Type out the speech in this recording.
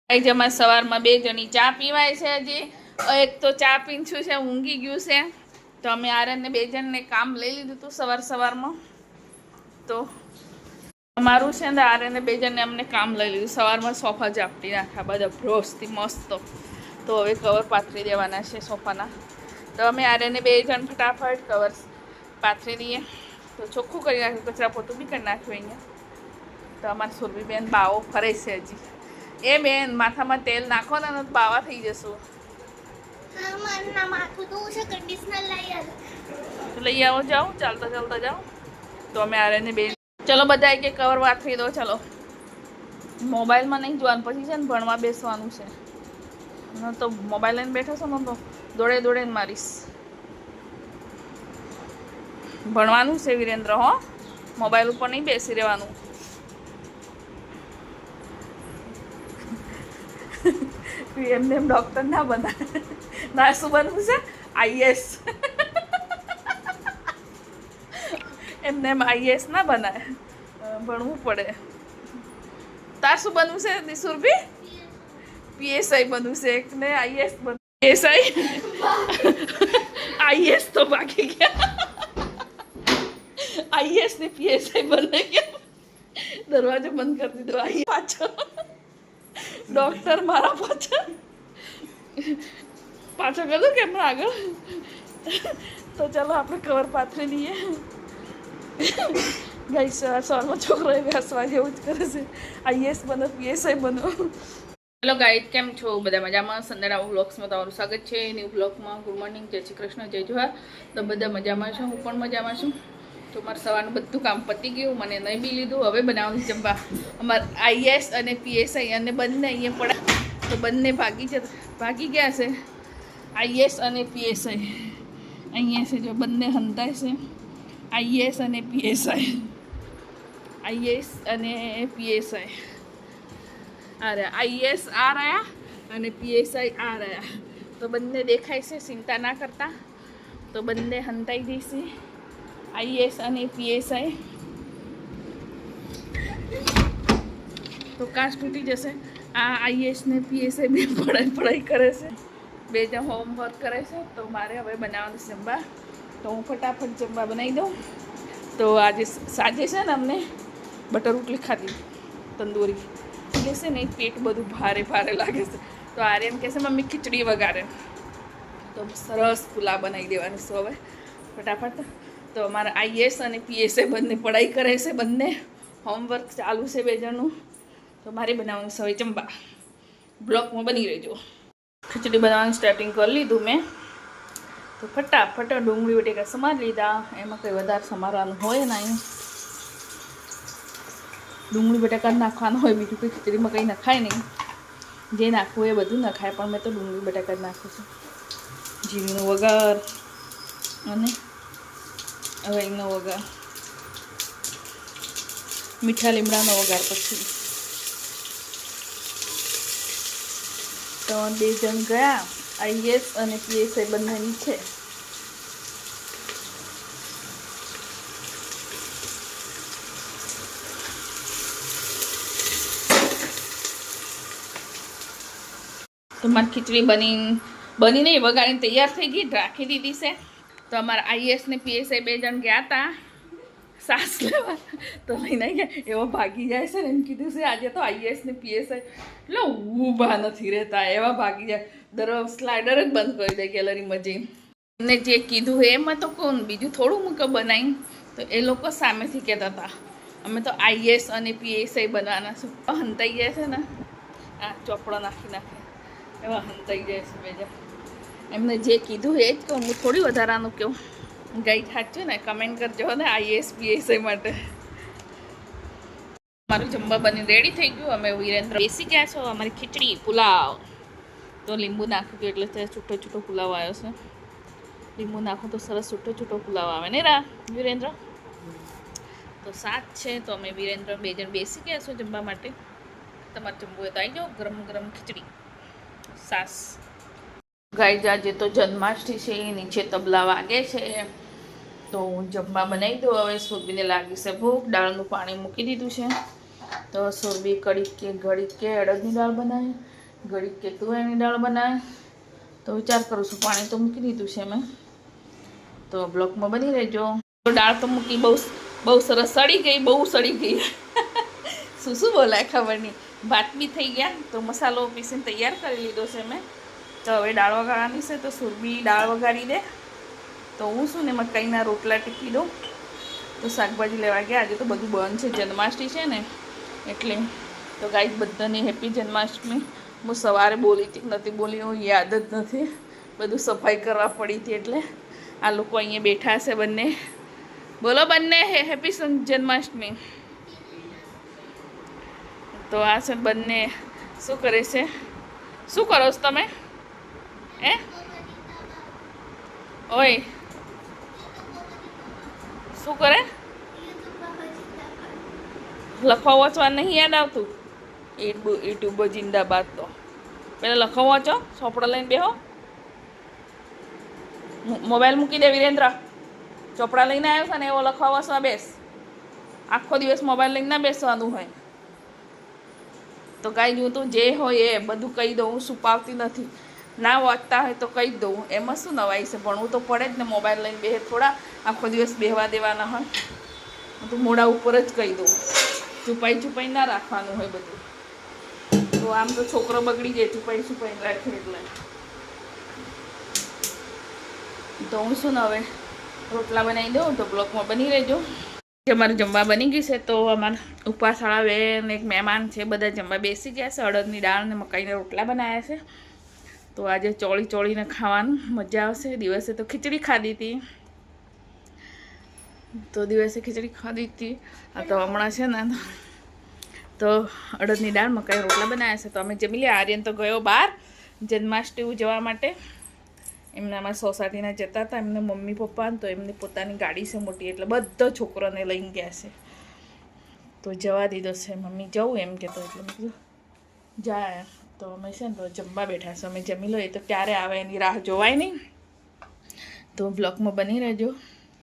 જમા સવારમાં બે જણી ચા પીવાય છે હજી એક તો ચા પીને છું છે ઊંઘી ગયું છે તો અમે આર્યનને બે જણને કામ લઈ લીધું હતું સવારમાં તો અમારું છે ને આર્યનને બે જણને અમને કામ લઈ લીધું સવારમાં સોફા ઝાપટી નાખ્યા બધા બ્રોસથી મસ્ત તો હવે કવર પાથરી દેવાના છે સોફાના તો અમે આર્યનને બે જણ ફટાફટ કવર પાથરી દઈએ તો ચોખ્ખું કરી નાખ્યું કચરા પોતું બી કરી નાખ્યું અહીંયા તો અમારી સુરભીબેન બાવો ફરે છે હજી એ બેન માથામાં તેલ નાખો ને તો બાવા થઈ જશું લઈ આવો જાઓ ચાલતા જાઓ તો અમે આર્યનને બે ચલો બધા કે કવર વાથરી દો ચલો મોબાઈલમાં નહીં જોવાનું પછી છે ને ભણવા બેસવાનું છે તો મોબાઈલ લઈને બેઠો છો ને તો દોડે મારીશ ભણવાનું છે વિરેન્દ્ર હો મોબાઈલ ઉપર નહીં બેસી રહેવાનું એમને એમ ડૉક્ટર ના બનાવે ના શું બનવું છે આઈએસ એમને એમ આઈએસ ના બનાવે ભણવું પડે તાર શું બનવું છે દિશુરભી પીએસઆઈ બનવું છે એક ને આઈએસ બનવું પીએસઆઈ આઈએસ તો બાકી ગયા આઈએસ ને પીએસઆઈ બને ગયા દરવાજો બંધ કરી દીધો આઈ પાછો ડૉક્ટર મારા પાછો કરી દો કેમ આગળ તો ચાલો આપણે કવર પાથરી લઈએ ગાઈ સવારમાં છોકરાએ બેસવા જેવું જ કરે છે આઈએસ બનો પીએસઆઈ બનો હેલો ગાઈડ કેમ છો બધા મજામાં સંદડા વ્લોગ્સમાં તમારું સ્વાગત છે ન્યૂ વ્લોગમાં ગુડ મોર્નિંગ જય શ્રી કૃષ્ણ જય જોહાર તો બધા મજામાં છો હું પણ મજામાં છું તો મારું સવારનું બધું કામ પતી ગયું મને નહીં બી લીધું હવે બનાવવાનું જમવા અમારે આઈએસ અને પીએસઆઈ અને બંને અહીંયા પડા તો બંને ભાગી ગયા છે આઈએસ અને પીએસઆઈ અહીંયા છે જો બંને હંતાય છે આઈએસ અને પીએસઆઈ આ રહ્યા આઈએસ આ રહ્યા અને પીએસઆઈ આ રહ્યા તો બંને દેખાય છે ચિંતા ના કરતા તો બંને હંતાઈ દઈશે આઈએસ અને પીએસઆઈ તો કાચ તૂટી જશે આ આઈએસ ને પીએસઆઈ બે પઢાઈ કરે છે બે જણ હોમવર્ક કરે છે તો મારે હવે બનાવવાનું જમવા તો હું ફટાફટ જમવા બનાવી દઉં તો આજે સાંજે છે ને અમને બટર રોટલી ખાધી તંદૂરી એટલે છે ને પેટ બધું ભારે લાગે છે તો આર્યન કહે છે મમ્મી ખીચડી વગાડે તો સરસ પુલાવ બનાવી દેવાની છે હવે ફટાફટ તો અમારા આઈએસ અને પીએસઆઈ બંને પઢાઈ કરે છે બંને હોમવર્ક ચાલુ છે બે જણનું તો મારે બનાવવાનું છે હવે જમવા બ્લોકમાં બની રહેજો ખીચડી બનાવવાનું સ્ટાર્ટિંગ કરી લીધું મેં તો ફટાફટ ડુંગળી બટેકા સમારી લીધા એમાં કંઈ વધારે સમારવાનું હોય ને અહીં ડુંગળી બટાકા નાખવાનું હોય બીજું કંઈ ખીચડીમાં કંઈ નખાય નહીં જે નાખવું એ બધું નખાય પણ મેં તો ડુંગળી બટાકા જ નાખું છું જીરીનો વઘાર અને રઈનો વઘાર મીઠા લીમડાનો વઘાર પછી તો બે જણ ગયા આઈએસ અને પીએસઆઈ બંનેની છે તો મારી ખીચડી બની નહીં વગાડીને તૈયાર થઈ ગઈ રાખી દીધી છે તો અમારા આઈએસ ને પીએસઆઈ બે જણ ગયા હતા સાસ લેવા તો લઈને ગયા એવો ભાગી જાય છે ને એમ કીધું છે આજે તો આઈએસ ને પીએસઆઈ એટલે ઊભા નથી રહેતા એવા ભાગી જાય સ્લાઇડર જ બંધ કરી દે ગેલેરીમાં જઈને એમને જે કીધું એમાં તો કોણ બીજું થોડું મૂક બનાવી તો એ લોકો સામેથી કહેતા હતા અમે તો આઈએસ અને પીએસઆઈ બનવાના છું હંતાઈ જાય છે ને આ ચોપડો નાખી એવા હંતાઈ જાય છે બેજા એમને જે કીધું એ જ કહું હું થોડી વધારાનું કહું ગઈ સાચું ને કમેન્ટ કરજો ને આઈએસ પીએસઆઈ માટે મારું જમવા બની રેડી થઈ ગયું અમે વિરેન્દ્ર બેસી ગયા છો અમારી ખીચડી પુલાવ તો લીંબુ નાખ્યું એટલે છૂટો પુલાવ આવ્યો છે લીંબુ નાખો તો સરસ છૂટો પુલાવ આવે ને રા વિરેન્દ્ર તો સાત છે તો અમે વિરેન્દ્ર બે જણ બેસી ગયા છો જમવા માટે તમારે જમવું હોય તો આવી જાઓ ગરમ ખીચડી સાસ ગાય આજે તો જન્માષ્ટમી છે નીચે તબલા વાગે છે તો હું જમવા બનાવી દઉં હવે સુરભીને લાગી છે ભૂખ દાળનું પાણી મૂકી દીધું છે તો સુરભી ઘડીક કે અડદની દાળ બનાવે ઘડીક કે તુવેરની દાળ બનાવે તો વિચાર કરું છું. પાણી તો મૂકી દીધું છે મેં, તો બ્લોકમાં બની રહેજો. તો દાળ તો મૂકી, બહુ સરસ સડી ગઈ. શું બોલાય ખબર નહીં. ભાત બી થઈ ગયા, તો મસાલો પીસીને તૈયાર કરી લીધો છે મેં. તો હવે દાળ વઘારવાની છે, તો સુરભી દાળ વઘારી દે, તો હું શું ને મકાઈના રોટલા ટીપી દઉં. તો શાકભાજી લેવા ગયા. આજે તો બધું બંધ છે, જન્માષ્ટમી છે ને એટલે. તો ગાઈસ બધાને હેપી જન્માષ્ટમી. હું સવારે બોલી હતી નથી બોલી, હું યાદ જ નથી. બધું સફાઈ કરવા પડી હતી એટલે. આ લોકો અહીંયા બેઠા છે બંને. બોલો બંને હેપી જન્માષ્ટમી. તો આ છે બંને શું કરે છે? શું કરો છો તમે? ઓય શું કરે? લખવા વાંચવા નહીં યાદ આવતું? યુટ્યુબ જિંદાબાદ. તો પેલા લખવા વાંચો, ચોપડો લઈને બેહો. મોબાઈલ મૂકી દે વિરેન્દ્ર. ચોપડા લઈને આવ્યો છે ને એવો લખવા વાંચવા બેસ. આખો દિવસ મોબાઈલ લઈને ના બેસવાનું હોય. તો કાંઈ હું તો જે હોય એ બધું કહી દઉં, હું છુપાવતી નથી. ના વાંચતા હોય તો કહી દઉં, એમાં શું નવાઈ છે? ભણવું તો પડે જ ને. મોબાઈલ લઈને બેહે થોડા આખો દિવસ બેહવા દેવાના હોય. હું તો મોઢા ઉપર જ કહી દઉં. છુપાઈ ના રાખવાનું હોય બધું. તો આમ તો છોકરો બગડી જાય છુપાઈ રાખે એટલે. તો હું શું ને હવે રોટલા બનાવી દઉં, તો બ્લોકમાં બની રહેજો. અમારે જમવા બની ગઈ છે. તો અમારા ઉપવાસવાળા બેન એક મહેમાન છે, બધા જમવા બેસી ગયા છે. અડદની દાળ અને મકાઈના રોટલા બનાવ્યા છે. તો આજે ચોળીને ખાવાનું મજા આવશે. દિવસે તો ખીચડી ખાધી હતી. તો હમણાં છે ને તો અડદની દાળ મકાઈ રોટલા બનાવ્યા છે. તો અમે જમી લે. આર્યન તો ગયો બહાર જન્માષ્ટમી ઉજવવા માટે. એમને અમારા સોસાયટીના જતા હતા, એમને મમ્મી પપ્પા, તો એમની પોતાની ગાડી છે મોટી, એટલે બધા છોકરોને લઈને ગયા છે. તો જવા દીધો છે. મમ્મી જવું એમ કહેતો, એટલે મેં કીધું જાય. તો અમે છે ને તો જમવા બેઠા છે. અમે જમી લો, એ તો ક્યારે આવે એની રાહ જોવાય નહીં. તો બ્લોકમાં બની રહેજો.